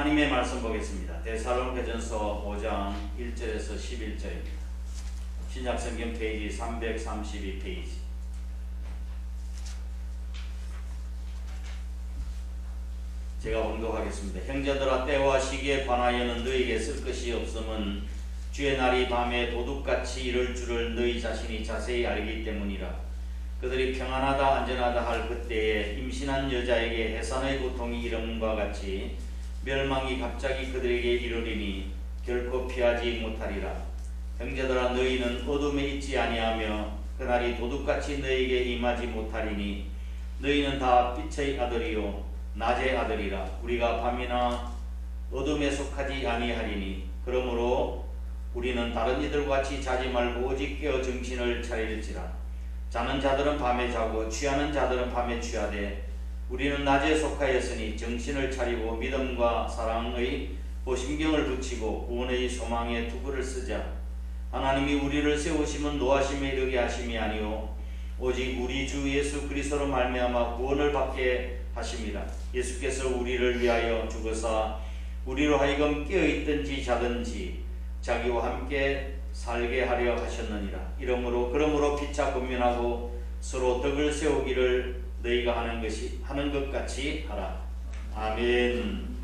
하나님의 말씀 보겠습니다. 데살로니가전서 5장 1절에서 11절입니다. 신약성경 페이지 332페이지. 제가 봉독하겠습니다. 형제들아, 때와 시기에 관하여는 너희에게 쓸 것이 없음은 주의 날이 밤에 도둑같이 이를 줄을 너희 자신이 자세히 알기 때문이라. 그들이 평안하다 안전하다 할 그때에 임신한 여자에게 해산의 고통이 이름과 같이 멸망이 갑자기 그들에게 이르리니 결코 피하지 못하리라. 형제들아, 너희는 어둠에 있지 아니하며 그날이 도둑같이 너희에게 임하지 못하리니 너희는 다 빛의 아들이요 낮의 아들이라. 우리가 밤이나 어둠에 속하지 아니하리니 그러므로 우리는 다른 이들과 같이 자지 말고 오직 깨어 정신을 차릴지라. 자는 자들은 밤에 자고 취하는 자들은 밤에 취하되 우리는 낮에 속하였으니 정신을 차리고 믿음과 사랑의 보신경을 붙이고 구원의 소망에 투구를 쓰자. 하나님이 우리를 세우시면 노하심에 이르게 하심이 아니요 오직 우리 주 예수 그리스도로 말미암아 구원을 받게 하심이라. 예수께서 우리를 위하여 죽으사 우리로 하여금 깨어있든지 자든지 자기와 함께 살게 하려 하셨느니라. 그러므로 피차 권면하고 서로 덕을 세우기를 너희가 하는 것 같이 하라. 아멘.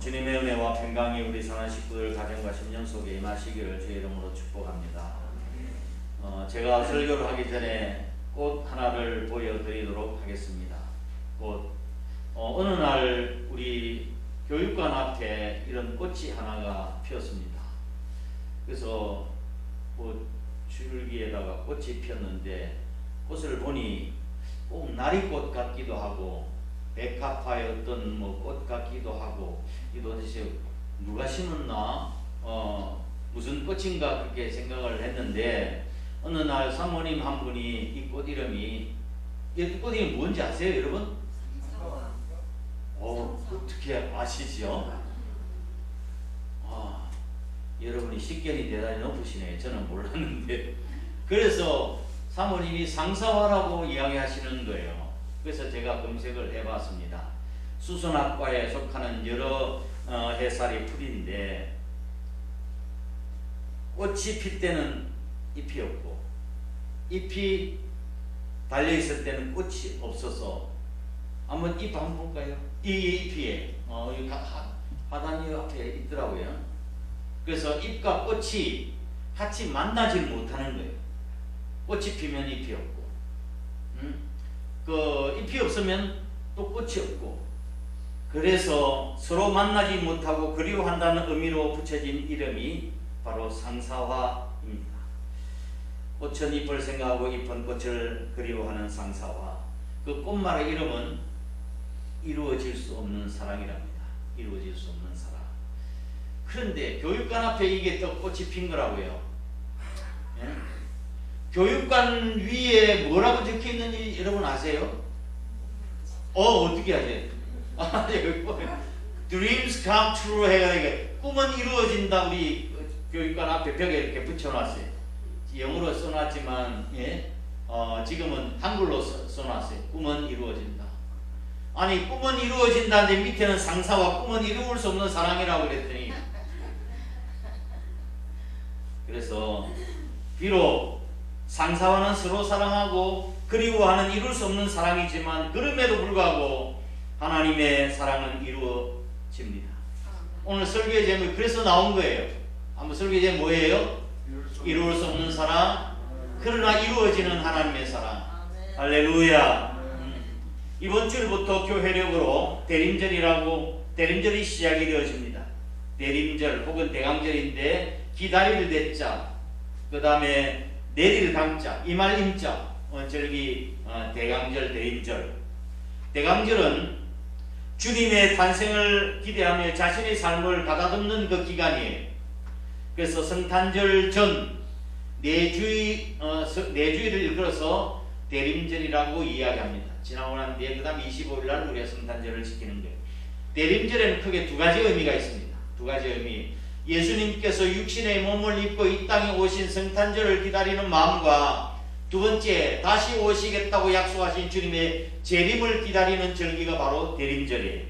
주님의 은혜와 평강이 우리 사는 식구들 가정과 심령 속에 임하시기를 주의 이름으로 축복합니다. 제가 설교를 하기 전에 꽃 하나를 보여드리도록 하겠습니다. 어느 날 우리 교육관 앞에 이런 꽃이 하나가 피었습니다. 그래서 줄기에다가 꽃이 피었는데 꽃을 보니 꼭 나리꽃 같기도 하고 백합화의 어떤 꽃 같기도 하고 이 도대체 누가 심었나 무슨 꽃인가 그렇게 생각을 했는데 어느 날 사모님 한 분이 이 꽃 이름이 뭔지 아세요, 여러분? 어떻게 아시죠? 여러분이 식견이 대단히 높으시네요. 저는 몰랐는데. 그래서 사모님이 상사화라고 이야기하시는 거예요. 그래서 제가 검색을 해봤습니다. 수선학과에 속하는 여러 해살이 풀인데 꽃이 필 때는 잎이 없고 잎이 달려있을 때는 꽃이 없어서 한번 잎 한번 볼까요? 이 잎이 하단이 앞에 있더라고요. 그래서 잎과 꽃이 같이 만나질 못하는 거예요. 꽃이 피면 잎이 없고 그 잎이 없으면 또 꽃이 없고 그래서 서로 만나지 못하고 그리워한다는 의미로 붙여진 이름이 바로 상사화입니다. 꽃은 잎을 생각하고 잎은 꽃을 그리워하는 상사화. 그 꽃말의 이름은 이루어질 수 없는 사랑이랍니다. 이루어질 수 없는 사랑. 그런데 교육관 앞에 이게 또 꽃이 핀 거라고요. 예? 교육관 위에 뭐라고 적혀 있는지 여러분 아세요? 어떻게 아세요? Dreams come true 해가지고 꿈은 이루어진다. 우리 교육관 앞에 벽에 이렇게 붙여놨어요. 영어로 써놨지만 지금은 한글로 써놨어요. 꿈은 이루어진다. 아니 꿈은 이루어진다는데 밑에는 상사와 꿈은 이루어질 수 없는 사랑이라고 그랬더니 그래서 비록 상사와는 서로 사랑하고 그리워하는 이룰 수 없는 사랑이지만 그럼에도 불구하고 하나님의 사랑은 이루어집니다. 오늘 설교의 제목이 그래서 나온 거예요. 한번 설교의 제목 뭐예요? 이룰 수 없는 사랑 그러나 이루어지는 하나님의 사랑. 할렐루야. 이번 주일부터 교회력으로 대림절이 시작이 되어집니다. 대림절 혹은 대강절인데 기다릴 대자, 그 다음에 내릴 강자, 이말 임자, 대강절, 대림절. 대강절은 주님의 탄생을 기대하며 자신의 삶을 가다듬는 그 기간이에요. 그래서 성탄절 전 4주일을 일컬어서 대림절이라고 이야기합니다. 지나고 난 뒤에 그 다음 25일날 우리가 성탄절을 지키는 거예요. 대림절에는 크게 두 가지 의미가 있습니다. 두 가지 의미. 예수님께서 육신의 몸을 입고 이 땅에 오신 성탄절을 기다리는 마음과 두 번째, 다시 오시겠다고 약속하신 주님의 재림을 기다리는 절기가 바로 대림절이에요.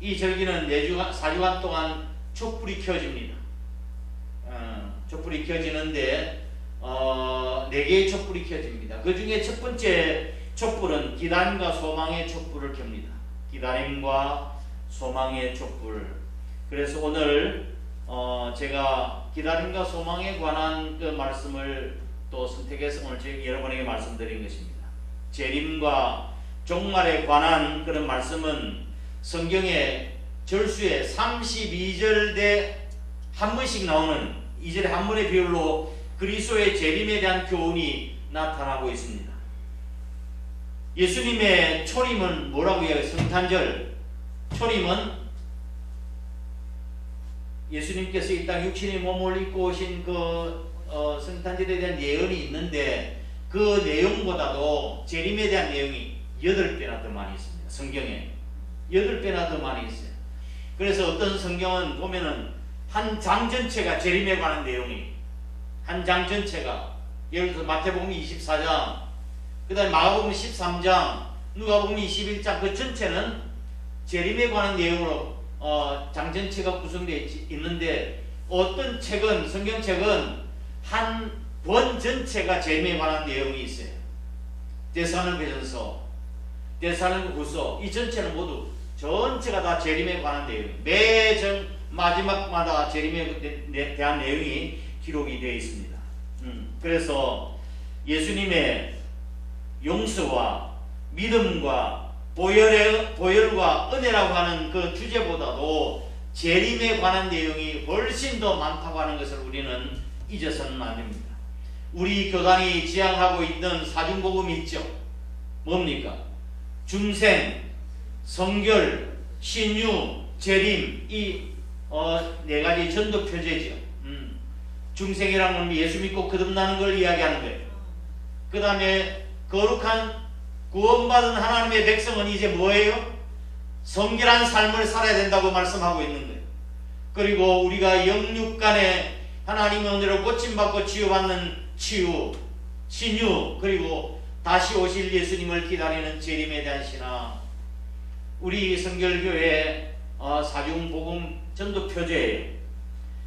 이 절기는 4주간 동안 촛불이 켜집니다. 촛불이 켜지는데 4개의 촛불이 켜집니다. 그 중에 첫 번째 촛불은 기다림과 소망의 촛불을 켭니다. 기다림과 소망의 촛불. 그래서 오늘 제가 기다림과 소망에 관한 그 말씀을 또 선택해서 오늘 여러분에게 말씀드린 것입니다. 재림과 종말에 관한 그런 말씀은 성경의 절수의 32절대 한 번씩 나오는 2절에 한 번의 비율로 그리스도의 재림에 대한 교훈이 나타나고 있습니다. 예수님의 초림은 뭐라고 이야기해요? 성탄절. 초림은 예수님께서 이 땅 육신의 몸을 입고 오신 그 성탄절에 대한 예언이 있는데 그 내용보다도 재림에 대한 내용이 8배나 더 많이 있습니다. 성경에 8배나 더 많이 있어요. 그래서 어떤 성경은 보면은 한 장 전체가 재림에 관한 내용이, 한 장 전체가, 예를 들어서 마태복음 24장, 그 다음에 마가복음 13장, 누가복음 21장, 그 전체는 재림에 관한 내용으로 장 전체가 구성되어 있는데, 어떤 책은, 성경책은 한 권 전체가 재림에 관한 내용이 있어요. 데살로니가전서, 데살로니가후서, 이 전체는 모두 전체가 다 재림에 관한 내용, 매 마지막마다 재림에 대한 내용이 기록이 되어 있습니다. 그래서 예수님의 용서와 믿음과 보혈과 은혜라고 하는 그 주제보다도 재림에 관한 내용이 훨씬 더 많다고 하는 것을 우리는 잊어서는 안 됩니다. 우리 교단이 지향하고 있는 사중복음이 있죠. 뭡니까? 중생, 성결, 신유, 재림, 이 4가지 전도 표제죠. 중생이라는 건 예수 믿고 거듭나는 걸 이야기하는 거예요. 그 다음에 거룩한 구원받은 하나님의 백성은 이제 뭐예요? 성결한 삶을 살아야 된다고 말씀하고 있는 거예요. 그리고 우리가 영육간에 하나님의 은혜로 고침받고 치유받는 치유, 신유, 그리고 다시 오실 예수님을 기다리는 재림에 대한 신앙, 우리 성결교회 사중복음 전도 표제예요.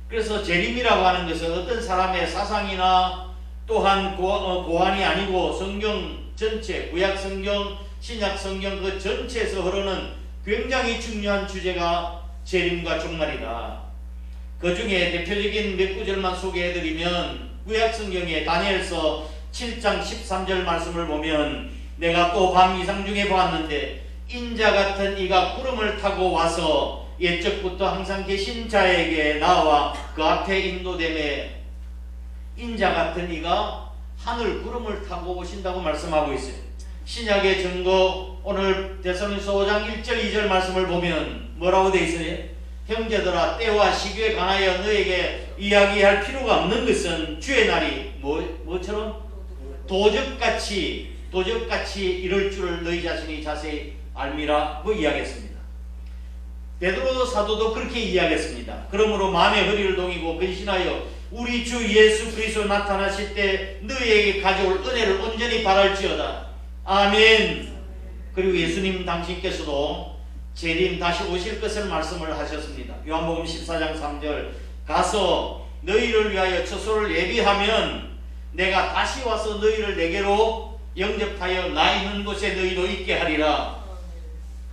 그래서 재림이라고 하는 것은 어떤 사람의 사상이나 또한 고안이 아니고 성경 전체, 구약 성경, 신약 성경 그 전체에서 흐르는 굉장히 중요한 주제가 재림과 종말이다. 그 중에 대표적인 몇 구절만 소개해드리면, 구약 성경의 다니엘서 7장 13절 말씀을 보면, 내가 또 밤 이상 중에 보았는데 인자 같은 이가 구름을 타고 와서 옛적부터 항상 계신 자에게 나와 그 앞에 인도됨에, 인자 같은 이가 하늘 구름을 타고 오신다고 말씀하고 있어요. 신약의 증거, 오늘 데살로니가서 5장 1절 2절 말씀을 보면 뭐라고 되어 있어요? 형제들아, 때와 시기에 관하여 너에게 이야기할 필요가 없는 것은 주의 날이 뭐처럼 도적같이 이럴 줄을 너희 자신이 자세히 알미라고 이야기했습니다. 베드로 사도도 그렇게 이야기했습니다. 그러므로 마음의 허리를 동이고 근신하여 우리 주 예수 그리스도 나타나실 때 너희에게 가져올 은혜를 온전히 바랄지어다. 아멘. 그리고 예수님 당신께서도 재림 다시 오실 것을 말씀을 하셨습니다. 요한복음 14장 3절, 가서 너희를 위하여 처소를 예비하면 내가 다시 와서 너희를 내게로 영접하여 나 있는 곳에 너희도 있게 하리라.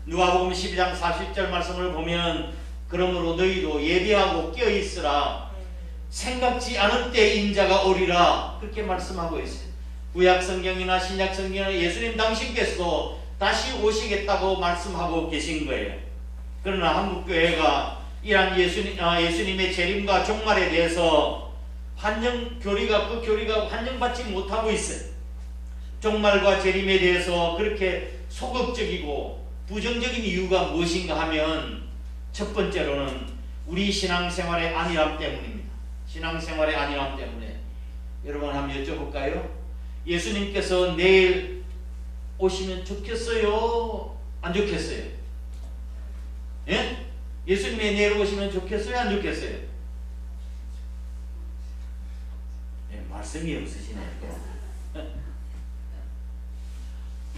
누가복음 12장 40절 말씀을 보면, 그러므로 너희도 예비하고 깨어있으라. 생각지 않을 때 인자가 오리라. 그렇게 말씀하고 있어요. 구약 성경이나 신약 성경은 예수님 당신께서도 다시 오시겠다고 말씀하고 계신 거예요. 그러나 한국교회가 이러한 예수님의 재림과 종말에 대해서 그 교리가 환영받지 못하고 있어요. 종말과 재림에 대해서 그렇게 소극적이고 부정적인 이유가 무엇인가 하면, 첫 번째로는 우리 신앙생활의 안일함 때문입니다. 신앙생활의 안일함 때문에. 여러분 한번 여쭤볼까요? 예수님께서 내일 오시면 좋겠어요? 안 좋겠어요? 예? 예수님이 내일 오시면 좋겠어요? 안 좋겠어요? 예, 말씀이 없으시네요.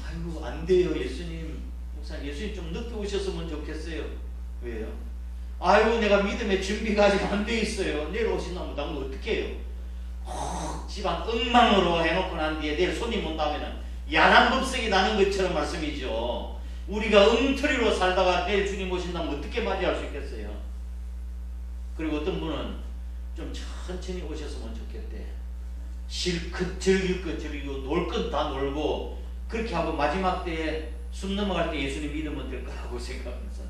아이고 안 돼요 예수님. 목사님 예수님 좀 늦게 오셨으면 좋겠어요. 왜요? 아이고 내가 믿음의 준비가 아직 안 돼 있어요. 내일 오신다면 나는 어떻게 해요? 집안 엉망으로 해놓고 난 뒤에 내일 손님 온다면은 야단 법석이 나는 것처럼 말씀이죠. 우리가 엉터리로 살다가 내일 주님 오신다면 어떻게 맞이할 수 있겠어요? 그리고 어떤 분은 좀 천천히 오셨으면 좋겠대. 실컷 즐길 것 즐기고 놀 것 다 놀고 그렇게 하고 마지막 때에 숨 넘어갈 때 예수님 믿으면 될 거라고 생각하면서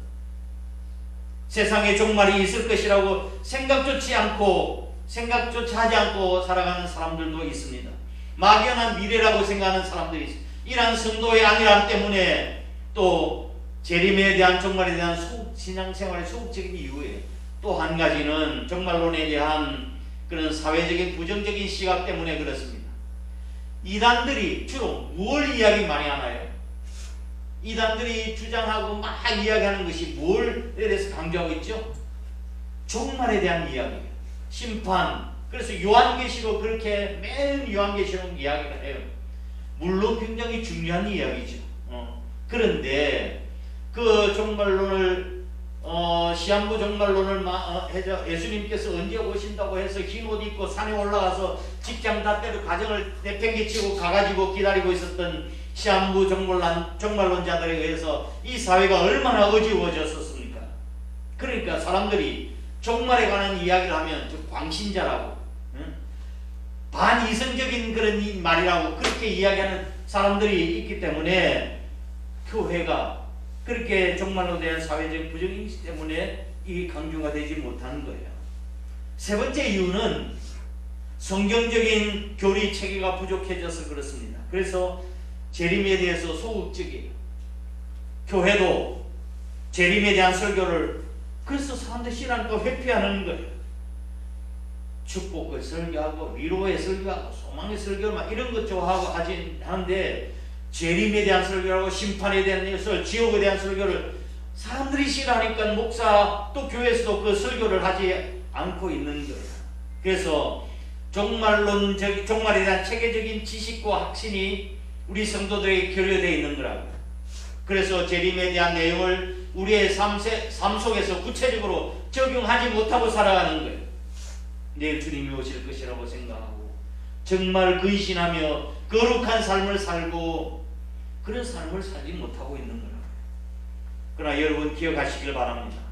세상에 종말이 있을 것이라고 생각조차 하지 않고 살아가는 사람들도 있습니다. 막연한 미래라고 생각하는 사람들이 있습니다. 이러한 성도의 안일함 때문에 또 재림에 대한 종말에 대한 신앙생활의 소극적인 이유에 또 한 가지는 종말론에 대한 그런 사회적인 부정적인 시각 때문에 그렇습니다. 이단들이 주로 뭘 이야기 많이 하나요? 이단들이 주장하고 막 이야기하는 것이 뭘에 대해서 강조하고 있죠? 종말에 대한 이야기, 심판. 그래서 요한계시록 그렇게 매일 요한계시록 이야기를 해요. 물론 굉장히 중요한 이야기죠. 그런데 그 종말론을 시한부 종말론을 예수님께서 언제 오신다고 해서 흰 옷 입고 산에 올라가서 직장 닷대로 가정을 내팽개치고 가가지고 기다리고 있었던 시한부 종말론자들에 의해서 이 사회가 얼마나 어지러워졌었습니까? 그러니까 사람들이 종말에 관한 이야기를 하면 좀 광신자라고, 반이성적인 그런 말이라고 그렇게 이야기하는 사람들이 있기 때문에 교회가 그렇게 종말로 대한 사회적 부정인식 때문에 이 강조가 되지 못하는 거예요. 세 번째 이유는 성경적인 교리 체계가 부족해져서 그렇습니다. 그래서 재림에 대해서 소극적이에요. 교회도 재림에 대한 설교를 그래서 사람들이 신앙과 회피하는 거예요. 축복을 설교하고 위로의 설교하고 소망의 설교를 막 이런 것 좋아하고 하는데 재림에 대한 설교하고 심판에 대한 설교, 지옥에 대한 설교를 사람들이 싫어하니까 목사 또 교회에서도 그 설교를 하지 않고 있는 거예요. 그래서 종말에 대한 체계적인 지식과 확신이 우리 성도들에게 결여되어 있는 거라고. 그래서 재림에 대한 내용을 우리의 삶 속에서 구체적으로 적용하지 못하고 살아가는 거예요. 내일 주님이 오실 것이라고 생각하고 정말 근신하며 거룩한 삶을 살고 그런 삶을 살지 못하고 있는 거라고. 그러나 여러분 기억하시길 바랍니다.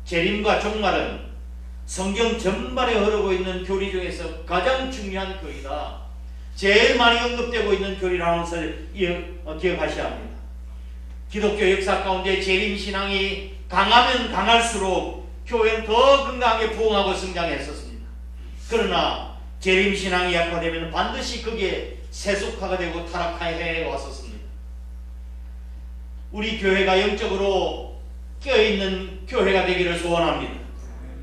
재림과 종말은 성경 전반에 흐르고 있는 교리 중에서 가장 중요한 교리다. 제일 많이 언급되고 있는 교리라는 것을 기억하셔야 합니다. 기독교 역사 가운데 재림신앙이 강하면 강할수록 교회는 더 건강하게 부흥하고 성장했었습니다. 그러나 재림신앙이 약화되면 반드시 그게 세속화가 되고 타락해 왔었습니다. 우리 교회가 영적으로 깨어있는 교회가 되기를 소원합니다.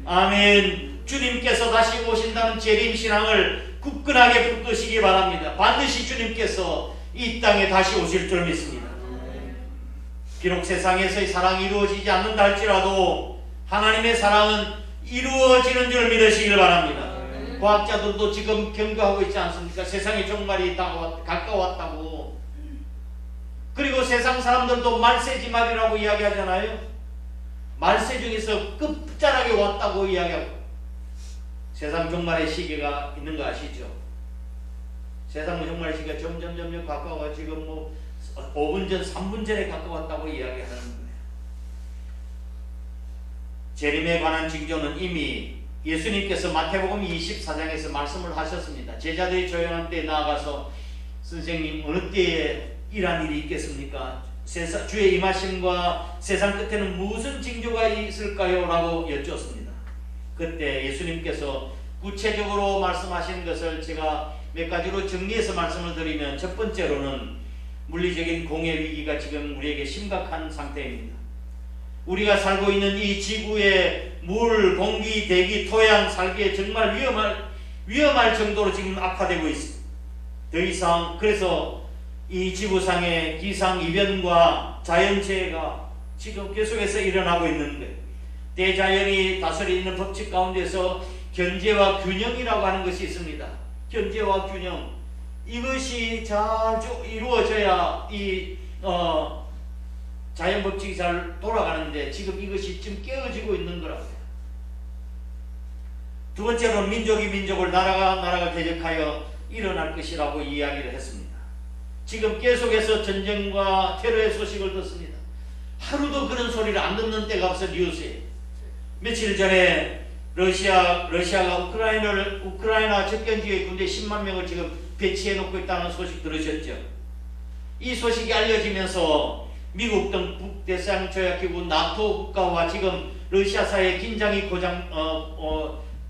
아멘. 주님께서 다시 오신다는 재림신앙을 굳건하게 붙드시기 바랍니다. 반드시 주님께서 이 땅에 다시 오실 줄 믿습니다. 비록 세상에서의 사랑이 이루어지지 않는다 할지라도 하나님의 사랑은 이루어지는 줄 믿으시길 바랍니다. 과학자들도 지금 경고하고 있지 않습니까? 세상의 종말이 가까웠다고. 그리고 세상 사람들도 말세지말이라고 이야기하잖아요. 말세 중에서 끝자락에 왔다고 이야기하고. 세상 종말의 시기가 있는 거 아시죠? 세상 종말의 시기가 점점 가까워 지금 5분 전, 3분 전에 가까웠다고 이야기하는 거예요. 재림에 관한 징조는 이미 예수님께서 마태복음 24장에서 말씀을 하셨습니다. 제자들이 조용한 때에 나아가서 선생님 어느 때에 이러한 일이 있겠습니까? 주의 임하심과 세상 끝에는 무슨 징조가 있을까요? 라고 여쭈었습니다. 그때 예수님께서 구체적으로 말씀하신 것을 제가 몇 가지로 정리해서 말씀을 드리면 첫 번째로는 물리적인 공해 위기가 지금 우리에게 심각한 상태입니다. 우리가 살고 있는 이 지구의 물, 공기, 대기, 토양 살기에 정말 위험할 정도로 지금 악화되고 있습니다. 더 이상 그래서 이 지구상의 기상이변과 자연재해가 지금 계속해서 일어나고 있는 거예요. 대자연이 다스리는 법칙 가운데서 견제와 균형이라고 하는 것이 있습니다. 견제와 균형. 이것이 잘 이루어져야 이 자연 법칙이 잘 돌아가는데 지금 이것이 지금 깨어지고 있는 거라고요. 두 번째로는 민족이 민족을 나라가 대적하여 일어날 것이라고 이야기를 했습니다. 지금 계속해서 전쟁과 테러의 소식을 듣습니다. 하루도 그런 소리를 안 듣는 때가 없어. 뉴스에 며칠 전에 러시아가 우크라이나 접견지에 군대 10만 명을 지금 배치해 놓고 있다는 소식 들으셨죠? 이 소식이 알려지면서 미국 등 북대서양 조약기구 나토 국가와 지금 러시아 사이의 긴장이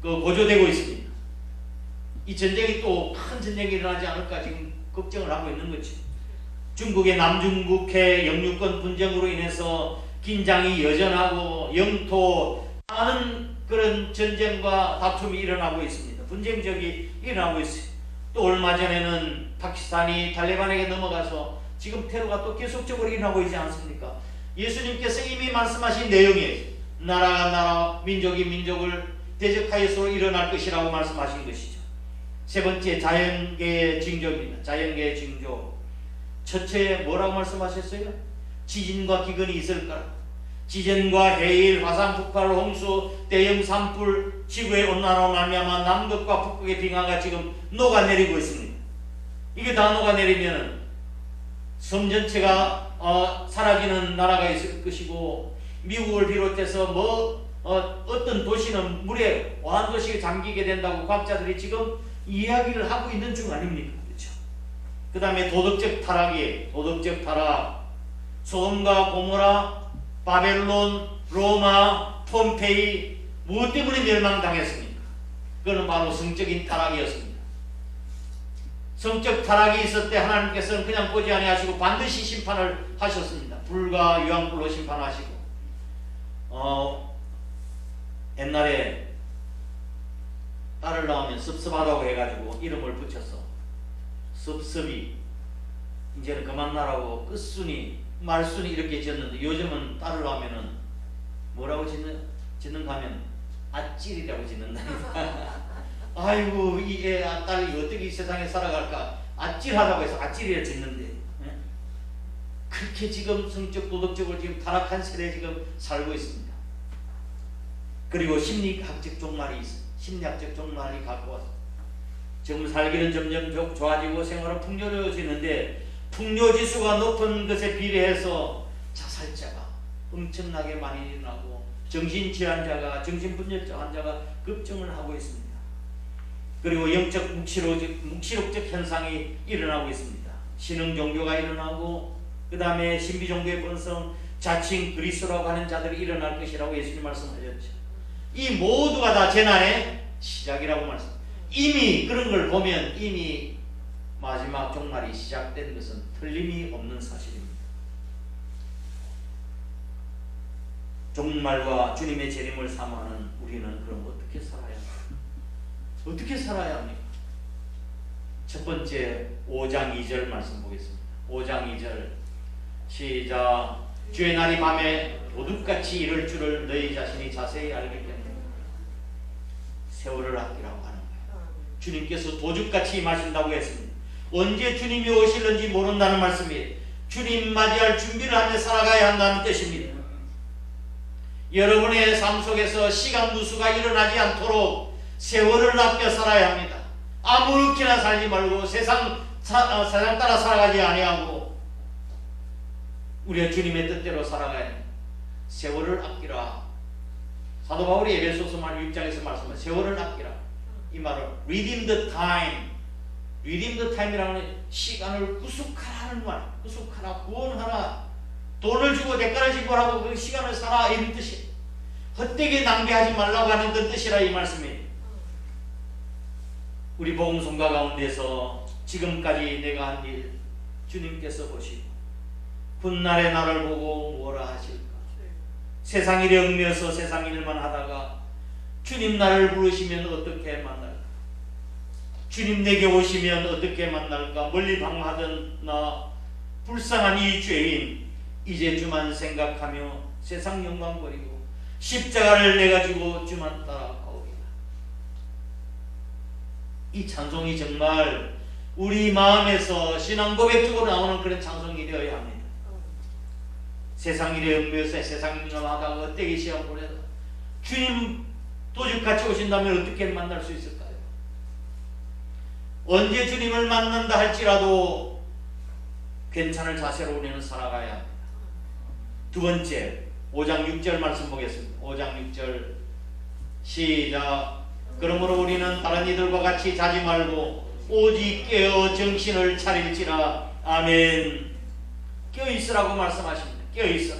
고조되고 있습니다. 이 전쟁이 또 큰 전쟁이 일어나지 않을까 지금 걱정을 하고 있는 거죠. 중국의 남중국해 영유권 분쟁으로 인해서 긴장이 여전하고 영토 많은 그런 전쟁과 다툼이 일어나고 있습니다. 분쟁 지역이 일어나고 있어요. 또 얼마 전에는 파키스탄이 탈레반에게 넘어가서 지금 테러가 또 계속적으로 일어나고 있지 않습니까? 예수님께서 이미 말씀하신 내용이에요. 나라가 나라, 민족이 민족을 대적하여서 일어날 것이라고 말씀하신 것이죠. 세 번째, 자연계의 징조입니다. 자연계의 징조. 첫째 뭐라고 말씀하셨어요? 지진과 기근이 있을 거라. 지진과 해일, 화산 폭발, 홍수, 대형 산불, 지구의 온난화로 말미암아 남극과 북극의 빙하가 지금 녹아내리고 있습니다. 이게 다 녹아내리면 섬 전체가 사라지는 나라가 있을 것이고, 미국을 비롯해서 어떤 도시는 물에 완도시에 잠기게 된다고 과학자들이 지금 이야기를 하고 있는 중 아닙니까? 그렇죠? 그 다음에 도덕적 타락, 소돔과 고모라, 바벨론, 로마, 폼페이, 무엇 때문에 멸망당했습니까? 그거는 바로 성적인 타락이었습니다. 성적 타락이 있을 때 하나님께서는 그냥 보지 아니하시고 반드시 심판을 하셨습니다. 불과 유황불로 심판하시고, 옛날에 딸을 낳으면 섭섭하다고 해가지고 이름을 붙여서 섭섭이, 이제는 그만 나라고 끝순이, 말순이 이렇게 지었는데, 요즘은 딸을 낳으면은 뭐라고 짓는가 하면 아찔이라고 짓는다니까. 아이고 이 애 딸이 어떻게 이 세상에 살아갈까, 아찔하다고 해서 아찔이라 짓는데, 예? 그렇게 지금 성적 도덕적으로 지금 타락한 세대에 지금 살고 있습니다. 그리고 심리학적 종말이 있어요. 심리학적 종말이 갖고 와서 지금 살기는 점점 좋아지고 생활은 풍요로워지는데, 풍요지수가 높은 것에 비례해서 자살자가 엄청나게 많이 일어나고 정신질환자가, 정신분열증 환자가 급증을 하고 있습니다. 그리고 영적 묵시록적 현상이 일어나고 있습니다. 신흥 종교가 일어나고, 그 다음에 신비 종교의 번성, 자칭 그리스도라고 하는 자들이 일어날 것이라고 예수님 말씀하셨죠. 이 모두가 다 재난의 시작이라고 말씀. 이미 그런 걸 보면 이미 마지막 종말이 시작된 것은 틀림이 없는 사실입니다. 종말과 주님의 재림을 사모하는 우리는 그럼 어떻게 살아야 합니까? 어떻게 살아야 합니까? 첫 번째 5장 2절 말씀 보겠습니다. 5장 2절 시작. 주의 날이 밤에 도둑같이 이를 줄을 너희 자신이 자세히 알기 때문에. 세월을 아끼라고 하는 거예요. 주님께서 도둑같이 임하신다고 했습니다. 언제 주님이 오실는지 모른다는 말씀이에요. 주님 맞이할 준비를 하며 살아가야 한다는 뜻입니다. 여러분의 삶 속에서 시간 누수가 일어나지 않도록 세월을 아껴 살아야 합니다. 아무렇게나 살지 말고 세상 따라 살아가지 아니하고 우리가 주님의 뜻대로 살아가야 합니다. 세월을 아끼라. 사도 바울이 에베소서 6장에서 말씀하신 세월을 아끼라. 이 말은 redeem the time. redeem the time이라는 시간을 구속하라는 말. 구속하라, 구원하라. 돈을 주고 대가를 지불하고 그 시간을 살아, 이런 뜻이에요. 헛되게 낭비하지 말라고 하는 그 뜻이라 이 말씀이에요. 우리 복음송가 가운데서 지금까지 내가 한 일 주님께서 보시고 훗날의 나를 보고 뭐라 하실까? 세상 일에 얽매여서 세상 일만 하다가 주님 나를 부르시면 어떻게 만날까? 주님 내게 오시면 어떻게 만날까? 멀리 방황하던 나 불쌍한 이 죄인 이제 주만 생각하며 세상 영광 버리고 십자가를 내가지고 주만 따라가오리라. 이 찬송이 정말 우리 마음에서 신앙 고백적으로 나오는 그런 찬송이 되어야 합니다. 세상 일에 얽매여서 세상 일을 하다가 헛되게 시간 보내다 주님 도둑같이 오신다면 어떻게 만날 수 있을까요? 언제 주님을 만난다 할지라도 괜찮을 자세로 우리는 살아가야 합니다. 두 번째 5장 6절 말씀 보겠습니다. 5장 6절 시작. 그러므로 우리는 다른 이들과 같이 자지 말고 오직 깨어 정신을 차릴지라. 아멘. 깨어있으라고 말씀하십니다. 깨어있으라.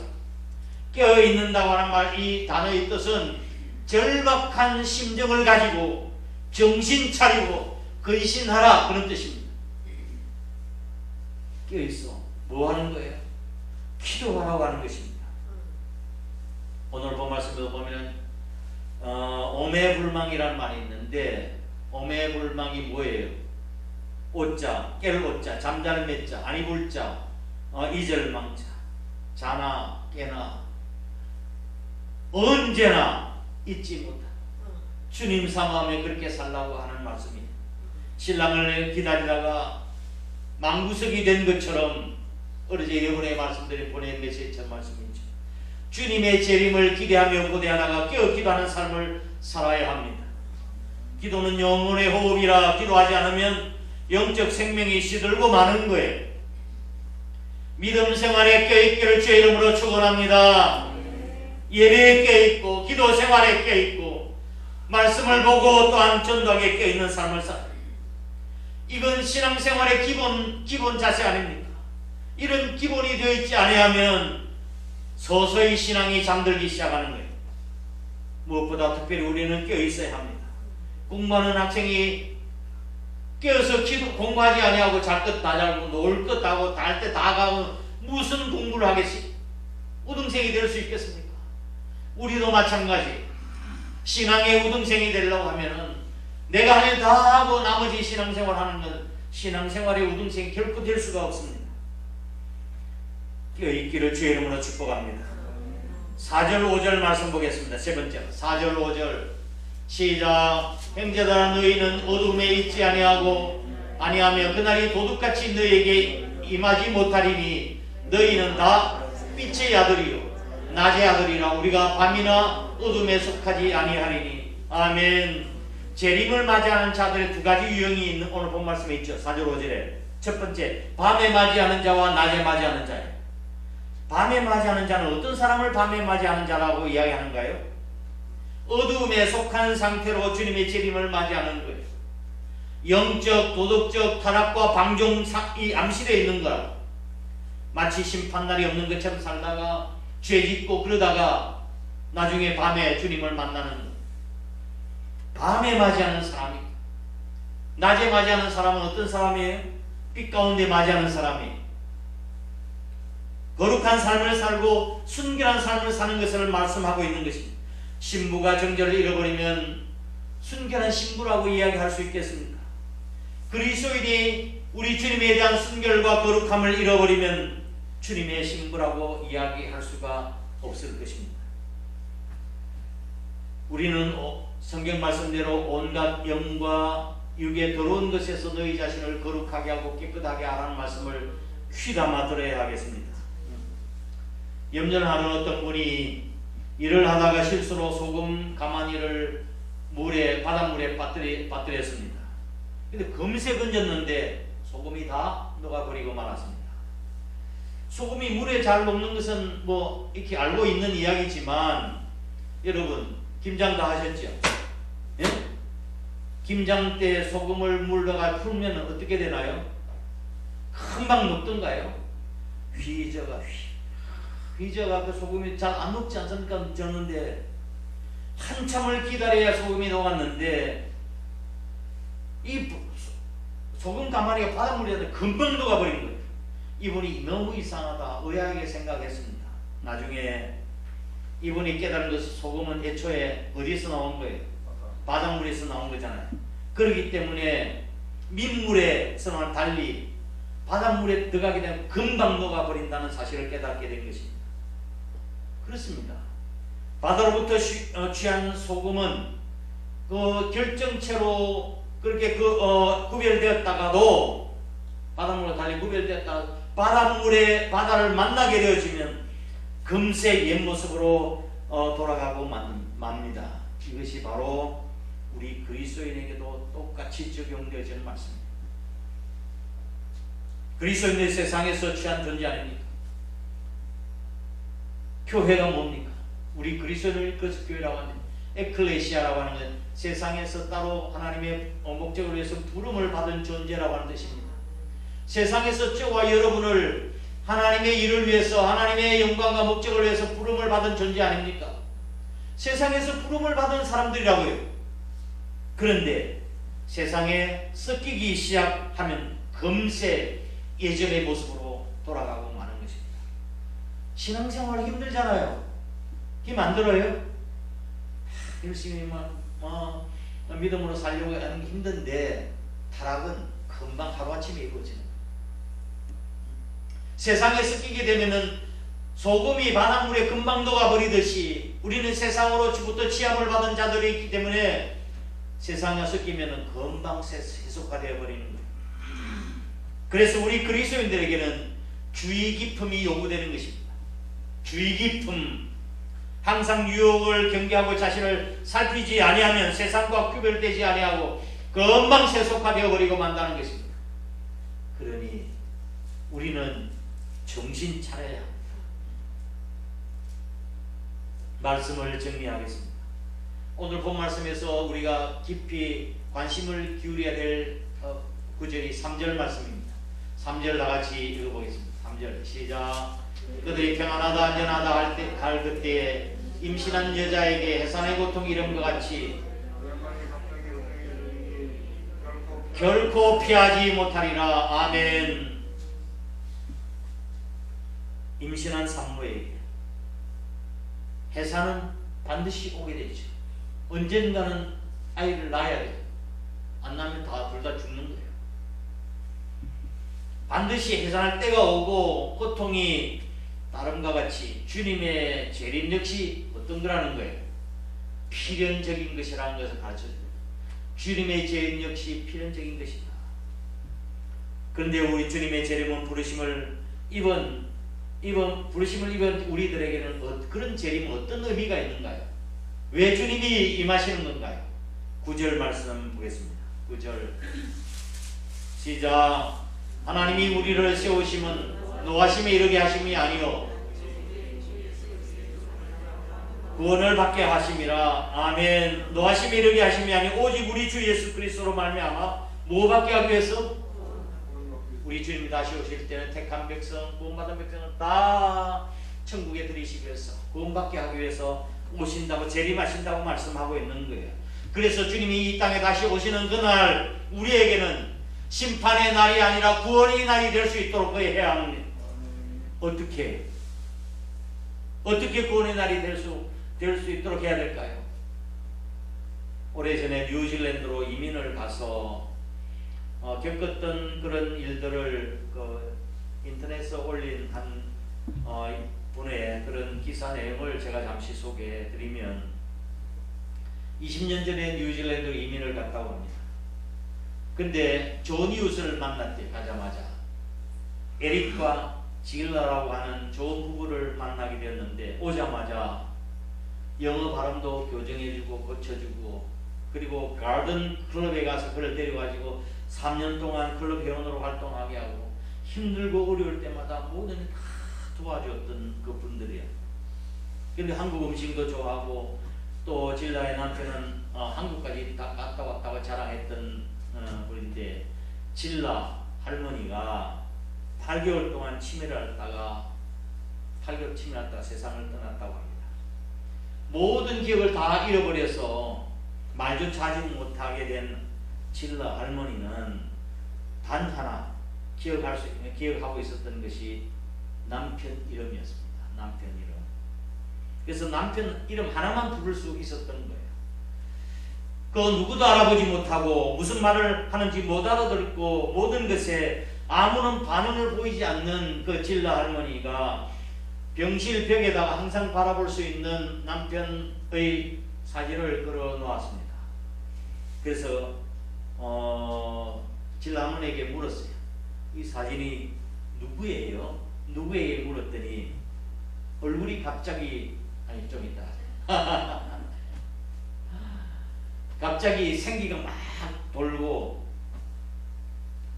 깨어있는다고 하는 말, 이 단어의 뜻은 절박한 심정을 가지고 정신 차리고 근신하라, 그런 뜻입니다. 깨어있어. 뭐 하는 거예요? 기도하라고 하는 것입니다. 오늘 본 말씀에도 보면 오매불망이라는 말이 있는데, 오매불망이 뭐예요? 오자, 깰 오자, 잠자는 맷자, 아니 불자, 이절망자, 자나 깨나 언제나 잊지 못한다. 주님 사모하며 그렇게 살라고 하는 말씀이에요. 신랑을 기다리다가 망구석이 된 것처럼 어제 여러분의 말씀들이 보낸 메시지처럼 말씀이죠. 주님의 재림을 기대하며 고대하다가 깨어 기도하는 삶을 살아야 합니다. 기도는 영혼의 호흡이라 기도하지 않으면 영적 생명이 시들고 마는 거예요. 믿음 생활에 껴있기를 주의 이름으로 축원합니다. 예배에 껴있고 기도 생활에 껴있고 말씀을 보고 또한 전도하게 껴있는 삶을 살아요. 이건 신앙생활의 기본 자세 아닙니까? 이런 기본이 되어 있지 아니하면 서서히 신앙이 잠들기 시작하는 거예요. 무엇보다 특별히 우리는 껴있어야 합니다. 공부하는 학생이 깨어서 공부하지 아니하고 잘 것 다 자고 놀 것 다 하고 다 할 때 다 가고 무슨 공부를 하겠지? 우등생이 될 수 있겠습니까? 우리도 마찬가지. 신앙의 우등생이 되려고 하면은 내가 할 일 다 하고 나머지 신앙생활 하는 건 신앙생활의 우등생이 결코 될 수가 없습니다. 깨어있기를 주의 이름으로 축복합니다. 4절 5절 말씀 보겠습니다. 세 번째로 4절 5절 시작. 형제들아 너희는 어둠에 있지 아니하며 그날이 도둑같이 너희에게 임하지 못하리니 너희는 다 빛의 아들이요 낮의 아들이라. 우리가 밤이나 어둠에 속하지 아니하리니. 아멘. 재림을 맞이하는 자들의 두 가지 유형이 있는 오늘 본 말씀에 있죠. 4절 5절에 첫 번째, 밤에 맞이하는 자와 낮에 맞이하는 자예요. 밤에 맞이하는 자는 어떤 사람을 밤에 맞이하는 자라고 이야기하는가요? 어두움에 속한 상태로 주님의 재림을 맞이하는 거예요. 영적, 도덕적 타락과 방종이 암시되어 있는 거라. 마치 심판날이 없는 것처럼 살다가 죄 짓고 그러다가 나중에 밤에 주님을 만나는 거예요. 밤에 맞이하는 사람이, 낮에 맞이하는 사람은 어떤 사람이에요? 빛 가운데 맞이하는 사람이에요. 거룩한 삶을 살고 순결한 삶을 사는 것을 말씀하고 있는 것입니다. 신부가 정절을 잃어버리면 순결한 신부라고 이야기할 수 있겠습니까? 그리스도인이 우리 주님에 대한 순결과 거룩함을 잃어버리면 주님의 신부라고 이야기할 수가 없을 것입니다. 우리는 성경 말씀대로 온갖 영과 육의 더러운 것에서 너희 자신을 거룩하게 하고 깨끗하게 하라는 말씀을 귀담아 들어야 하겠습니다. 염전하는 어떤 분이 일을 하다가 실수로 소금 가마니를 바닷물에 빠뜨렸습니다. 근데 금세 건졌는데 소금이 다 녹아버리고 말았습니다. 소금이 물에 잘 녹는 것은 뭐 이렇게 알고 있는 이야기지만, 여러분 김장 다 하셨죠? 예? 김장 때 소금을 물다가 풀면 어떻게 되나요? 금방 녹던가요? 휘저가 그 소금이 잘 안 녹지 않습니까? 졌는데 한참을 기다려야 소금이 녹았는데 이 소금 가마니가 바닷물에 금방 녹아버린 거예요. 이분이 너무 이상하다 의아하게 생각했습니다. 나중에 이분이 깨달은 것은 소금은 애초에 어디서 나온 거예요? 바닷물에서 나온 거잖아요. 그렇기 때문에 민물에서는 달리 바닷물에 들어가게 되면 금방 녹아버린다는 사실을 깨닫게 된 것입니다. 그렇습니다. 바다로부터 취한 소금은 그 결정체로 그렇게 구별되었다가도 바닷물로 달리 구별되었다가 바다를 만나게 되어지면 금세 옛 모습으로 돌아가고 맙니다. 이것이 바로 우리 그리스도인에게도 똑같이 적용되어지는 말씀입니다. 그리스도인의 세상에서 취한 존재 아닙니까? 교회가 뭡니까? 우리 그리스도인을 일컬어서 교회라고 하는 에클레시아라고 하는 건 세상에서 따로 하나님의 목적을 위해서 부름을 받은 존재라고 하는 뜻입니다. 세상에서 저와 여러분을 하나님의 일을 위해서 하나님의 영광과 목적을 위해서 부름을 받은 존재 아닙니까? 세상에서 부름을 받은 사람들이라고요. 그런데 세상에 섞이기 시작하면 금세 예전의 모습으로 돌아가고 마는 것입니다. 신앙생활 힘들잖아요. 힘 안 들어요? 열심히 믿음으로 살려고 하는 게 힘든데 타락은 금방 하루아침에 이루어지는 거예요. 세상에 섞이게 되면은 소금이 바닷물에 금방 녹아버리듯이 우리는 세상으로부터 취함을 받은 자들이 있기 때문에 세상에 섞이면은 금방 세속화 되어 버리는 거예요. 그래서 우리 그리스도인들에게는 주의 깊음이 요구되는 것입니다. 주의 깊음, 항상 유혹을 경계하고 자신을 살피지 아니하면 세상과 구별되지 아니하고 금방 세속화되어 버리고 만다는 것입니다. 그러니 우리는 정신 차려야 합니다. 말씀을 정리하겠습니다. 오늘 본 말씀에서 우리가 깊이 관심을 기울여야 될 구절이 3절 말씀입니다. 3절 나같이 읽어보겠습니다. 3절 시작. 그들이 평안하다 안전하다 할 그때에 임신한 여자에게 해산의 고통 이름과 같이 결코 피하지 못하리라. 아멘. 임신한 산모에게 해산은 반드시 오게 되죠. 언젠가는 아이를 낳아야 돼요. 안 낳으면 둘 다 죽는 거예요. 반드시 해산할 때가 오고 고통이 다름과 같이 주님의 재림 역시 어떤 거라는 거예요? 필연적인 것이라는 것을 가르쳐줍니다. 주님의 재림 역시 필연적인 것이다. 그런데 우리 주님의 재림은 부르심을 입은 우리들에게는 그런 재림은 어떤 의미가 있는가요? 왜 주님이 임하시는 건가요? 9절 말씀 보겠습니다. 9절 시작. 하나님이 우리를 세우심은 노하심에 이르게 하심이 아니요 구원을 받게 하심이라. 아멘. 노하심에 이르게 하심이 아니요 오직 우리 주 예수 그리스도로 말미암아 뭐 받게 하기 위해서? 우리 주님이 다시 오실 때는 택한 백성, 구원받은 백성을 다 천국에 들이시기 위해서 구원받게 하기 위해서 오신다고 재림하신다고 말씀하고 있는 거예요. 그래서 주님이 이 땅에 다시 오시는 그날 우리에게는 심판의 날이 아니라 구원의 날이 될 수 있도록 해야 합니다. 어떻게 구원의 날이 될 수 있도록 해야 될까요? 오래전에 뉴질랜드로 이민을 가서 겪었던 그런 일들을 인터넷에 올린 한 분의 그런 기사 내용을 제가 잠시 소개해 드리면 20년 전에 뉴질랜드 이민을 갔다고 합니다. 근데 좋은 이웃을 만났대요. 가자마자 에릭과 질라라고 하는 좋은 부부를 만나게 되었는데 오자마자 영어 발음도 교정해주고 고쳐주고 그리고 가든 클럽에 가서 그를 데려가지고 3년 동안 클럽 회원으로 활동하게 하고 힘들고 어려울 때마다 모든 다 도와줬던 그 분들이에요. 근데 한국 음식도 좋아하고 또 질라의 남편은 한국까지 갔다 왔다고 자랑했던 분인데 질라 할머니가 8개월 동안 치매를 앓다가 세상을 떠났다고 합니다. 모든 기억을 다 잃어버려서 말조차 하지 못하게 된 질라 할머니는 단 하나 기억하고 있었던 것이 남편 이름이었습니다. 남편 이름. 그래서 남편 이름 하나만 부를 수 있었던 거예요. 그 누구도 알아보지 못하고 무슨 말을 하는지 못 알아듣고 모든 것에 아무런 반응을 보이지 않는 그 질라 할머니가 병실 벽에다가 항상 바라볼 수 있는 남편의 사진을 걸어 놓았습니다. 그래서 진라문에게 물었어요. 이 사진이 누구예요? 누구에게 물었더니 얼굴이 갑자기 아니 좀 있다 갑자기 생기가 막 돌고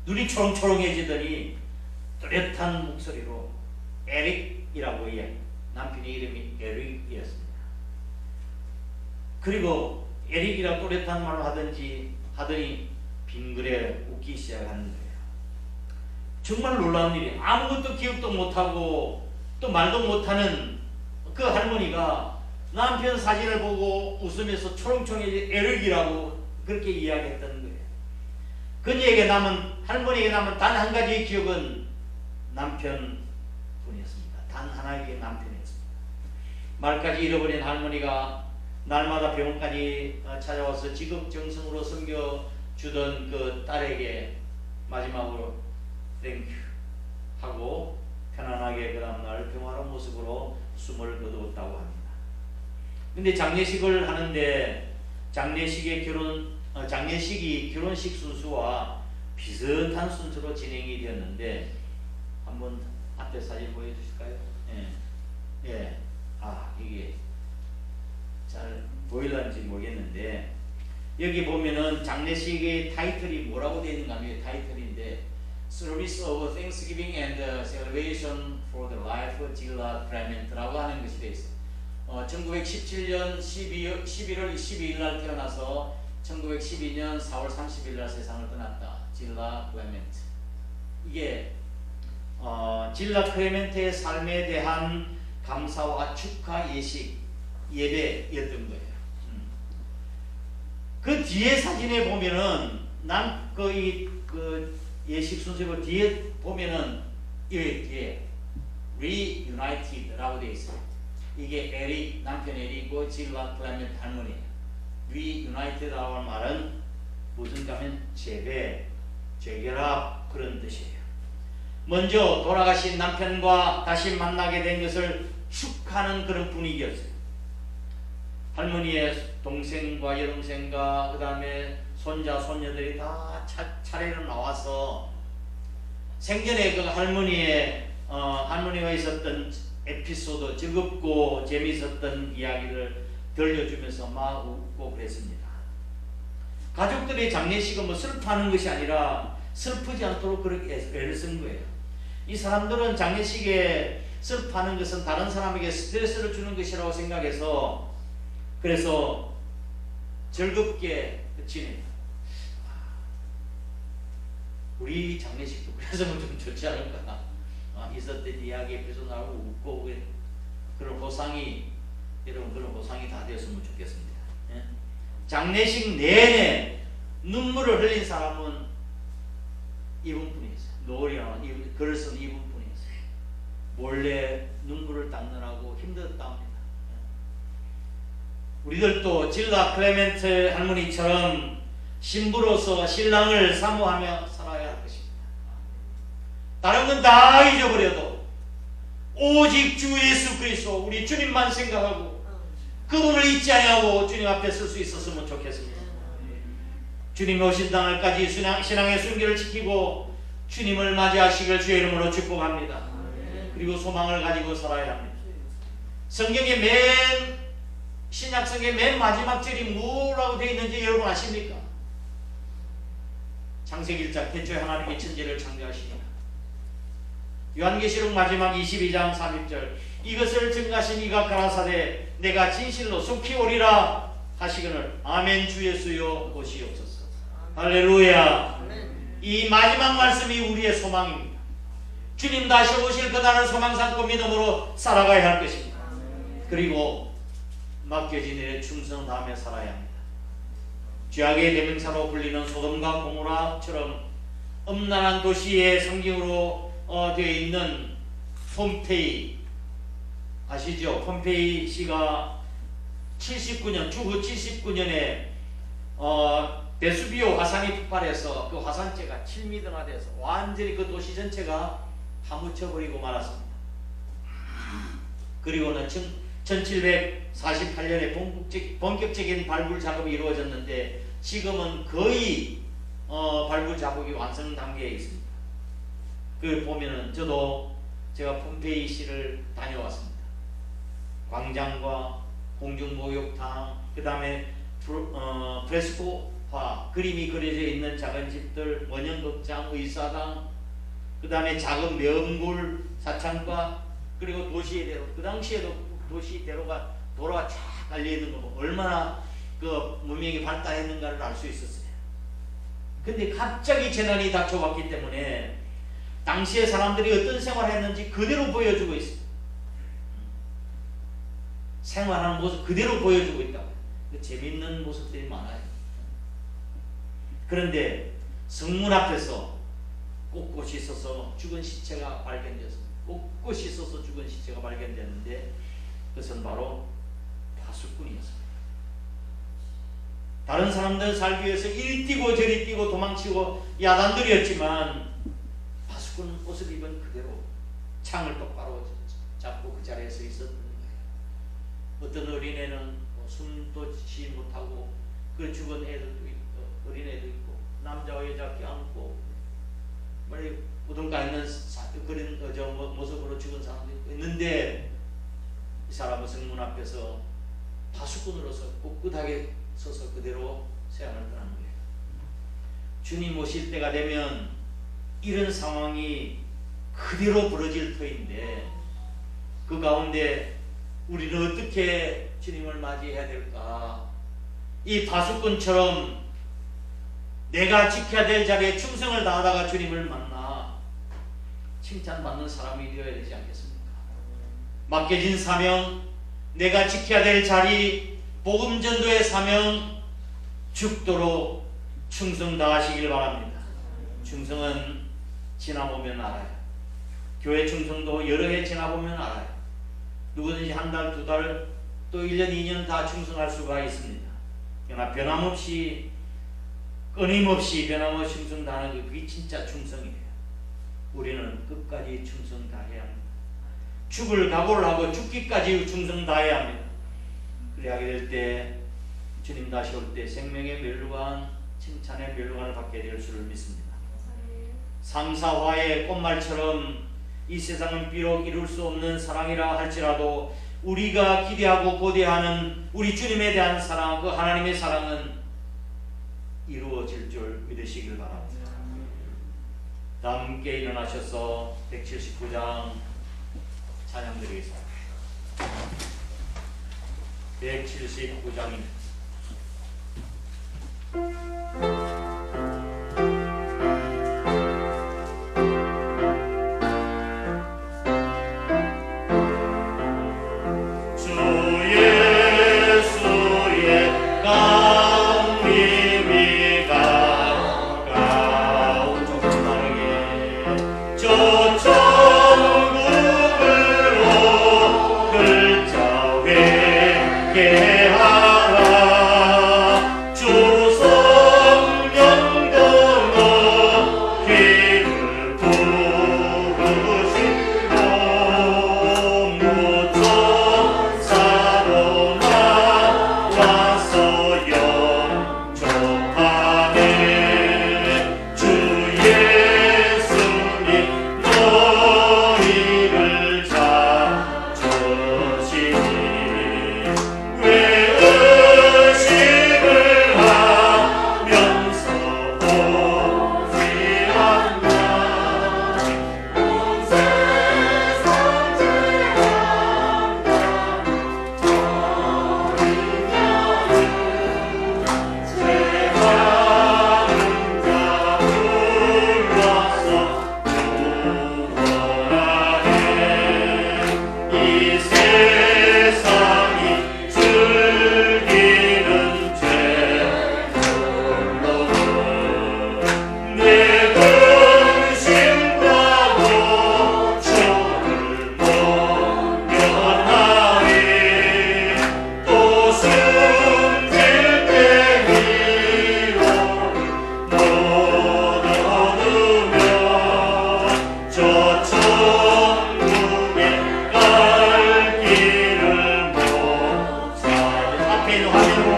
눈이 초롱초롱해지더니 뚜렷한 목소리로 에릭이라고 이야기. 남편의 이름이 에릭이었습니다. 그리고 에릭이라고 또렷한 말을 하더니 빙그레 웃기 시작하는 거예요. 정말 놀라운 일이 아무것도 기억도 못하고 또 말도 못하는 그 할머니가 남편 사진을 보고 웃으면서 초롱초롱해진 에릭이라고 그렇게 이야기했던 거예요. 그녀에게 할머니에게 남은 단 한 가지의 기억은 남편뿐이었습니다. 단 하나의 남편이었습니다. 말까지 잃어버린 할머니가 날마다 병원까지 찾아와서 지극정성으로 섬겨주던 그 딸에게 마지막으로 땡큐 하고 편안하게 그 다음날 평화로운 모습으로 숨을 거두었다고 합니다. 근데 장례식을 하는데 장례식이 결혼식 순수와 비슷한 순서로 진행이 되었는데 한번 앞에 사진 보여주실까요? 예. 이게 잘 보일런지 모르겠는데 여기 보면은 장례식의 타이틀이 뭐라고 되어 있는가 하면 타이틀인데 Service of Thanksgiving and Celebration for the Life of Gilla Clement라고 하는 것이 되어 있어요. 1917년 11월 22일 날 태어나서 1912년 4월 30일 날 세상을 떠났다. 질라 클레멘트. 이게 질라 클레멘트의 삶에 대한 감사와 축하 예배였던 거예요. 그 뒤에 사진에 보면은 그 예식 순서고 뒤에 보면은 이 뒤에 reunited라고 되어 있어요. 이게 에릭 남편 에릭이고 질라 클레멘트 할머니예요. reunited라고 하는 말은 무슨가 하면 재결합 그런 뜻이에요. 먼저 돌아가신 남편과 다시 만나게 된 것을 축하하는 그런 분위기였어요. 할머니의 동생과 여동생과 그 다음에 손자 손녀들이 다 차례로 나와서 생전에 그 할머니와 있었던 에피소드, 즐겁고 재미있었던 이야기를 들려주면서 막 웃고 그랬습니다. 가족들의 장례식은 뭐 슬퍼하는 것이 아니라 슬프지 않도록 그렇게 애를 쓴 거예요. 이 사람들은 장례식에 슬퍼하는 것은 다른 사람에게 스트레스를 주는 것이라고 생각해서 그래서 즐겁게 지내요. 우리 장례식도 그래서는 좀 좋지 않을까? 있었던 이야기 에피소드 나오고 웃고 그런 보상이 여러분 그런 보상이 다 되었으면 좋겠습니다. 예? 장례식 내내 눈물을 흘린 사람은 이분뿐이었어요. 노을이라는 글을 쓴 이분뿐이었어요. 몰래 눈물을 닦느라고 힘들었다 합니다. 우리들도 질라 클레멘트 할머니처럼 신부로서 신랑을 사모하며 살아야 할 것입니다. 다른 건 다 잊어버려도 오직 주 예수 그리스도 우리 주님만 생각하고 그분을 잊지 아니하고 주님 앞에 설 수 있었으면 좋겠습니다. 주님이 오신 당일까지 신앙의 순결을 지키고 주님을 맞이하시길 주의 이름으로 축복합니다. 그리고 소망을 가지고 살아야 합니다. 성경의 신약성의 맨 마지막 절이 뭐라고 되어 있는지 여러분 아십니까? 창세기 1장 태초에 하나님이 천지를 창조하시니라. 요한계시록 마지막 22장 30절 이것을 증가하신 이가 가라사대 내가 진실로 속히 오리라 하시거늘 아멘 주 예수여 오시옵소서. 할렐루야. 이 마지막 말씀이 우리의 소망입니다. 주님 다시 오실 그날을 소망 삼고 믿음으로 살아가야 할 것입니다. 그리고 맡겨진 일에 충성 다하며 살아야 합니다. 죄악의 대명사로 불리는 소돔과 고모라처럼 음란한 도시의 상징으로 되어 있는 폼페이 아시죠? 폼페이 시가 79년 추후 79년에 베수비오 화산이 폭발해서 그 화산재가 7m나 돼서 완전히 그 도시 전체가 파묻혀버리고 말았습니다. 그리고는 1748년에 본격적인 발굴 작업이 이루어졌는데 지금은 거의 발굴 작업이 완성 단계에 있습니다. 그 보면은 저도 제가 폼페이 시를 다녀왔습니다. 광장과 공중 목욕탕, 그 다음에 프레스코화 그림이 그려져 있는 작은 집들, 원형극장, 의사당, 그 다음에 작은 명굴, 사창과, 그리고 도시의 대로, 그 당시에도 도시 대로가 도로가 쫙 달려있는 거 얼마나 그 문명이 발달했는가를 알 수 있었어요. 근데 갑자기 재난이 닥쳐왔기 때문에 당시에 사람들이 어떤 생활을 했는지 그대로 보여주고 있어요. 생활하는 모습 그대로 보여주고 있다고. 재밌는 모습들이 많아요. 그런데 성문 앞에서 꼿꼿이 서서 죽은 시체가 발견되었습니다. 꼿꼿이 서서 죽은 시체가 발견됐는데 그것은 바로 파수꾼이었습니다. 다른 사람들 살기 위해서 이리 뛰고 저리 뛰고 도망치고 야단들이었지만 파수꾼 옷을 입은 그대로 창을 똑바로 잡고 그 자리에 서 있었던 거예요. 어떤 어린애는 숨도 쉬지 못하고 그 죽은 애들도 있고 어린애도 있고 남자와 여자 껴안고 머리 우둔가 있는 그런 모습으로 죽은 사람도 있는데 이 사람은 성문 앞에서 파수꾼으로서 꿋꿋하게 서서 그대로 세상을 떠난 거예요. 주님 오실 때가 되면 이런 상황이 그대로 벌어질 터인데 그 가운데 우리는 어떻게 주님을 맞이해야 될까? 이 파수꾼처럼 내가 지켜야 될 자리에 충성을 다하다가 주님을 만나 칭찬받는 사람이 되어야 되지 않겠습니까? 맡겨진 사명, 내가 지켜야 될 자리, 복음 전도의 사명 죽도록 충성 다하시길 바랍니다. 충성은 지나보면 알아요. 교회 충성도 여러 해 지나보면 알아요. 누구든지 한 달, 두 달, 또 1년, 2년 다 충성할 수가 있습니다. 그러나 변함없이 끊임없이 변함없이 충성 다하는 그게 진짜 충성이에요. 우리는 끝까지 충성 다해야 합니다. 죽을 각오를 하고 죽기까지 충성 다해야 합니다. 그래야게 될 때 주님 다시 올 때 생명의 멸류관, 칭찬의 멸류관을 받게 될 줄을 믿습니다. 삼사화의 꽃말처럼 이 세상은 비록 이룰 수 없는 사랑이라 할지라도 우리가 기대하고 고대하는 우리 주님에 대한 사랑, 그 하나님의 사랑은 이루어질 줄 믿으시길 바랍니다. 다 함께 일어나셔서 179장 찬양 드리겠습니다. 179장입니다.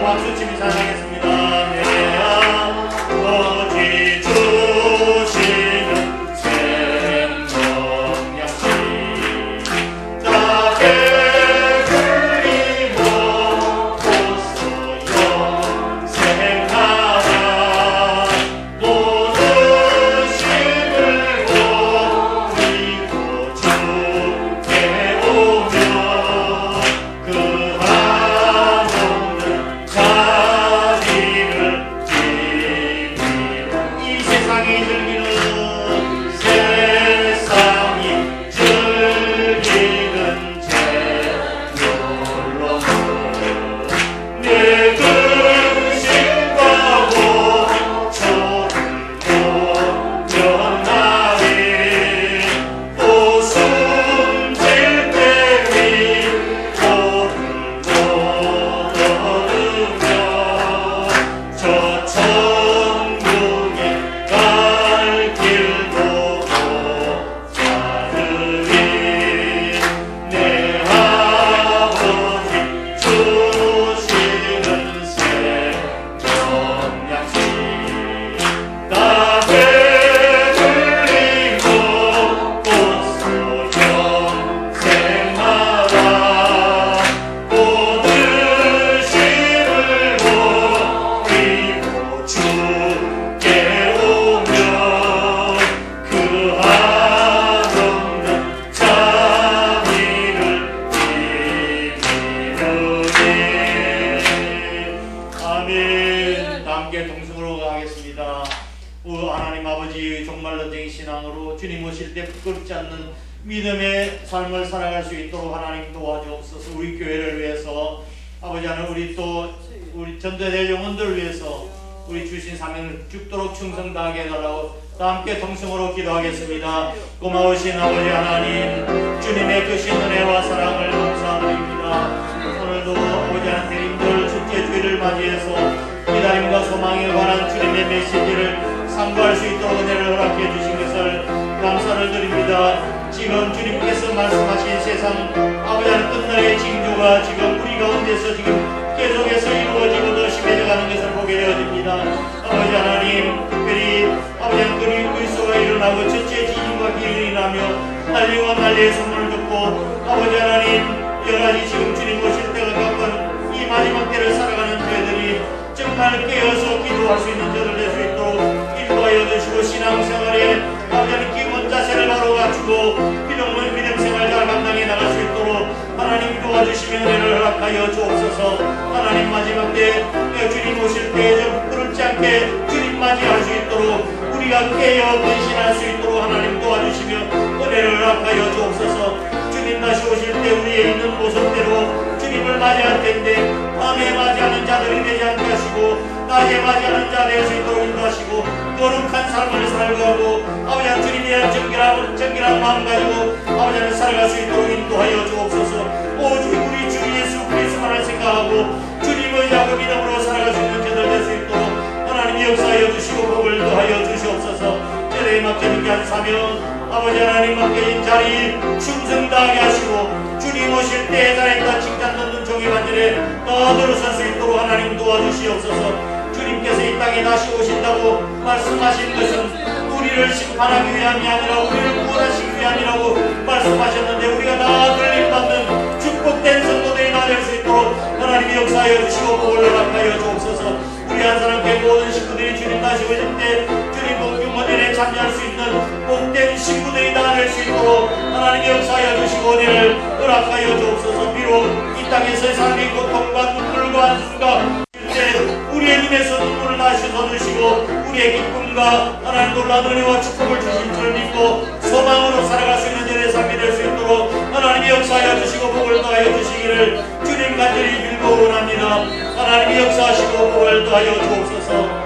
박수 치며 찬양하겠습니다. 내 아버지 하나님 아버지 정말로 된 신앙으로 주님 오실 때 부끄럽지 않는 믿음의 삶을 살아갈 수 있도록 하나님 도와주옵소서. 우리 교회를 위해서 아버지 하나님 우리 전도될 영혼들을 위해서 우리 주신 사명을 죽도록 충성 다하게 해달라고 다 함께 통성으로 기도하겠습니다. 고마우신 아버지 하나님, 주님의 크신 은혜와 사랑을 감사드립니다. 오늘도 아버지 하나님 대림절 축제 주일을 맞이해서 기다림과 소망에 관한 주님의 메시지를 상고할 수 있도록 은혜를 허락해 주신 것을 감사를 드립니다. 지금 주님께서 말씀하신 세상 아버지 하나님 끝날의 징조가 지금 우리 가운데서 지금 계속해서 이루어지고 더 심해져가는 것을 보게 되어집니다. 아버지 하나님, 특별히 아버지 하나님 그리스도가 일어나고 첫째 지진과 기운이 나며 난리와 난리의 소문을 듣고 아버지 하나님 여러가지 지금 주님 오실 때가 가까운 이 마지막 때를 살아가는 저희들이 정말 깨어서 기도할 수 있는 저들 될 수 있도록 인도하여 주시고 신앙생활에 아버지 하나님 기본 자세를 바로 갖추고 믿음 생활 잘 감당해 나갈 수 있도록 하나님 도와주시며 은혜를 허락하여 주옵소서. 하나님 마지막 때 주님 오실 때 좀 부끄럽지 않게 주님 맞이할 수 있도록 우리가 깨어 근신할 수 있도록 하나님 도와주시며 은혜를 허락하여 주옵소서. 주님 다시 오실 때 우리의 있는 모습대로 주님을 맞이할 텐데 밤에 맞이하는 자들이 되지 않게 하시고 낮에 맞이하는 자 될 수 있도록 인도하시고 거룩한 삶을 살고 아버지 하나님 주님에 대한 정결한 마음 가지고 아버지 하나님 살아갈 수 있도록 인도하여 주옵소서. 오직 우리 주 예수 그리스도만을 생각하고 주님을 의지하고 믿음으로 살아갈 수 있는 저들 될 수 있도록 하나님 역사하여 주시고 복을 더하여 주시옵소서. 저희에게 맡겨진 귀한 사명 아버지 하나님 맡겨진 자리 충성 다하게 하시고 주님 오실 때에 잘했다 칭찬 듣는 종이 반절에 떠들어설 수 있도록 하나님 도와주시옵소서. 주님께서 이 땅에 다시 오신다고 말씀하신 것은 우리를 심판하기 위함이 아니라 우리를 구원하시기 위함이라고 말씀하셨는데 우리가 다 들림받는 축복된 성도들이 다 될 수 있도록 하나님이 역사하여 주시고 복을 허락하여 주옵소서. 우리 한 사람께 모든 식구들이 주님 다시 오실 때 주님 복중원전에 참여할 수 있는 복된 식구들이 다 될 수 있도록 하나님이 역사하여 주시고 은혜를 허락하여 주옵소서. 비록 이 땅에서의 삶의 고통과 눈물과 한숨과 우리의 눈에서 눈물을 다시 쏟으시고 우리의 기쁨과 하나님 놀라운 은혜와 축복을 주신 줄 믿고 소망으로 살아갈 수 있는 저의 삶이 될 수 있도록 하나님이 역사하여 주시고 복을 더하여 주시기를 주님 간절히 빌고 원합니다. 하나님이 역사하시고 복을 더하여 주옵소서.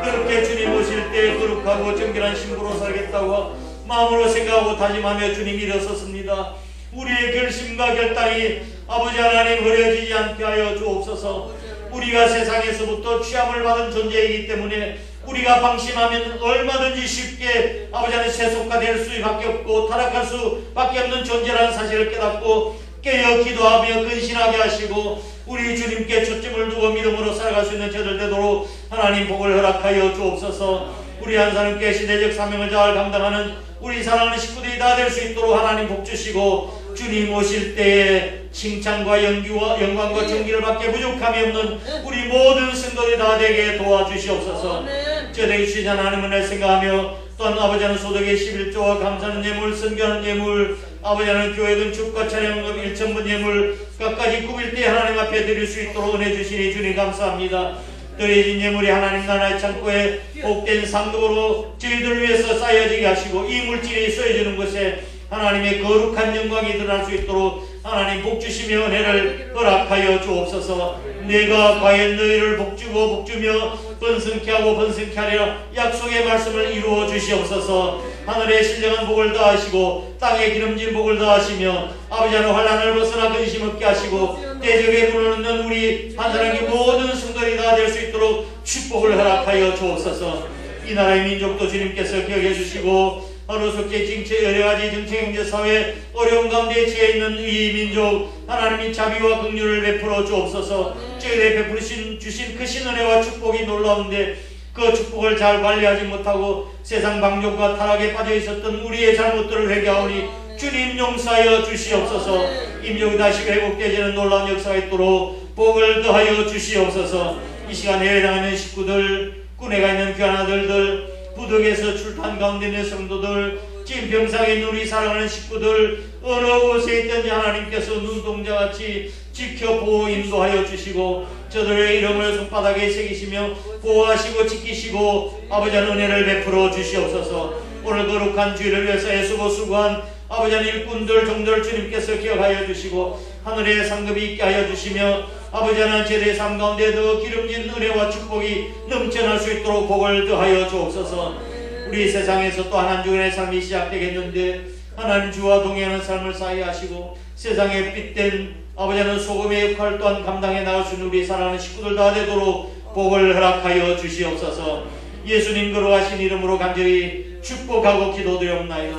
그렇게 주님 오실 때 거룩하고 정결한 신부로 살겠다고 마음으로 생각하고 다짐하며 주님이 일어섰습니다. 우리의 결심과 결단이 아버지 하나님 흐려지지 않게 하여 주옵소서. 우리가 세상에서부터 취함을 받은 존재이기 때문에 우리가 방심하면 얼마든지 쉽게 아버지 하나님 세속화 될 수밖에 없고 타락할 수밖에 없는 존재라는 사실을 깨닫고 깨어 기도하며 근신하게 하시고 우리 주님께 초점을 두고 믿음으로 살아갈 수 있는 저들 되도록 하나님 복을 허락하여 주옵소서. 우리 한 사람께 시대적 사명을 잘 감당하는 우리 사랑하는 식구들이 다 될 수 있도록 하나님 복 주시고 주님 오실 때에 칭찬과 영광과 존귀를 받게 부족함이 없는 우리 모든 성도들이 다 되게 도와주시옵소서. 저에게 주신 하나님 은혜를 생각하며 또한 아버지 하나님 소득의 11조와 감사하는 예물, 선교하는 예물, 아버지 하나님 교회 건축과 차량금 1,000분 예물 끝까지 꾸밀 때 하나님 앞에 드릴 수 있도록 은혜 주시니 주님 감사합니다. 드려진 예물이 하나님 나라의 창고에 복된 상급으로 저희들 위해서 쌓여지게 하시고 이 물질이 쓰여지는 곳에 하나님의 거룩한 영광이 드러날 수 있도록 하나님 복주시며 은혜를 허락하여 주옵소서. 내가 과연 너희를 복주고 복주며 번성케 하고 번성케 하리라 약속의 말씀을 이루어 주시옵소서. 하늘의 신령한 복을 다하시고 땅의 기름진 복을 다하시며 아버지 하나님 환난을 벗어나 근심 없게 하시고 대적의 문을 넣는 우리 한 사람의 모든 성도들이 다 될 수 있도록 축복을 허락하여 주옵소서. 이 나라의 민족도 주님께서 기억해 주시고 하루속히 징체 여러가지 정치 경제 사회 어려운 가운데 처해 있는 이 민족 하나님이 자비와 긍휼을 베풀어 주옵소서. 저희에게 베풀으신 주신 크신 은혜와 축복이 놀라운데 그 축복을 잘 관리하지 못하고 세상 방종과 타락에 빠져 있었던 우리의 잘못들을 회개하오니 주님 용서하여 주시옵소서. 이 민족이 다시 회복되지는 놀라운 역사가 있도록 복을 더하여 주시옵소서. 이 시간 해외에 나가는 식구들, 군에가 있는 귀한 아들들, 부득에서 출탄 가운데 있는 성도들, 지금 병상에 있는 우리 사랑하는 식구들, 어느 곳에 있든지 하나님께서 눈동자같이 지켜 보호 인도하여 주시고 저들의 이름을 손바닥에 새기시며 보호하시고 지키시고 아버지 하나님 은혜를 베풀어 주시옵소서. 오늘 거룩한 주일을 위해서 애쓰고 수고한 아버지 하나님 일꾼들 종들 주님께서 기억하여 주시고 하늘의 상급이 있게 하여 주시며 아버지 하나님 제대의 삶 가운데 더 기름진 은혜와 축복이 넘쳐날 수 있도록 복을 더하여 주옵소서. 우리 세상에서 또 한 주간의 삶이 시작되겠는데 하나님 주와 동행하는 삶을 쌓게 하시고 세상에 빗댄 아버지 하나님 소금의 역할 또한 감당해 나갈 수 있는 우리 사랑하는 식구들 다 되도록 복을 허락하여 주시옵소서. 예수님 거룩하신 이름으로 간절히 축복하고 기도드리옵나이다.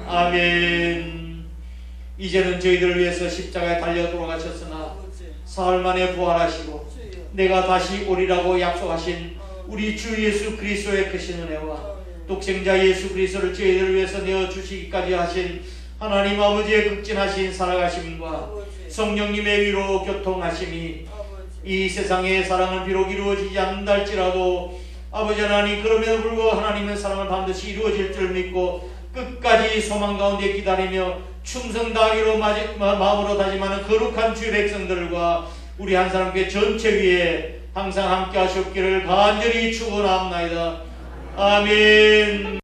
아멘. 이제는 저희들을 위해서 십자가에 달려 돌아가셨으나 사흘 만에 부활하시고 내가 다시 오리라고 약속하신 우리 주 예수 그리스도의 크신 은혜와 독생자 예수 그리스도를 저희들을 위해서 내어주시기까지 하신 하나님 아버지의 극진하신 살아가심과 성령님의 위로 교통하심이 이 세상의 사랑은 비록 이루어지지 않는다 할지라도 아버지 하나님 그럼에도 불구하고 하나님의 사랑은 반드시 이루어질 줄 믿고 끝까지 소망 가운데 기다리며 충성 다하기로 마음으로 다짐하는 거룩한 주의 백성들과 우리 한 사람께 전체 위에 항상 함께 하시옵기를 간절히 축원합나이다. 아멘.